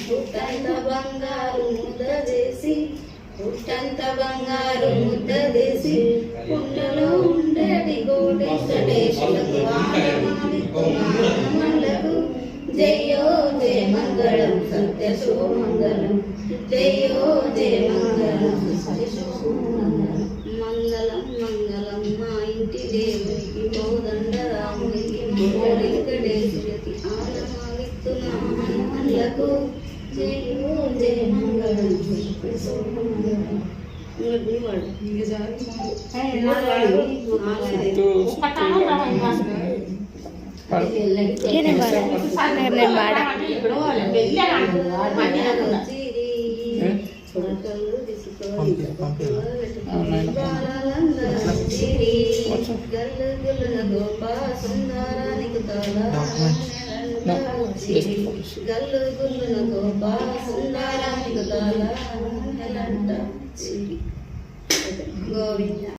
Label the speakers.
Speaker 1: పుట్టంత బంగారు ముద్ద చేసి పుట్టంత బంగారు ముద్ద చేసి పుట్టలో ఉండేటి కోటేశ్వరేశ్వరకు ఆడమాలకు జయో జయ మంగళం సత్య శుభమంగళం జయో జయ మంగళం సత్య శుభమంగళం మంగళం మంగళం మా ఇంటి దేవుడికి కోదండ రాముడికి వెంకటేశ్వరికి ఆడమాలకు జయో జయ మంగళం సత్య శుభమంగళం గోవింద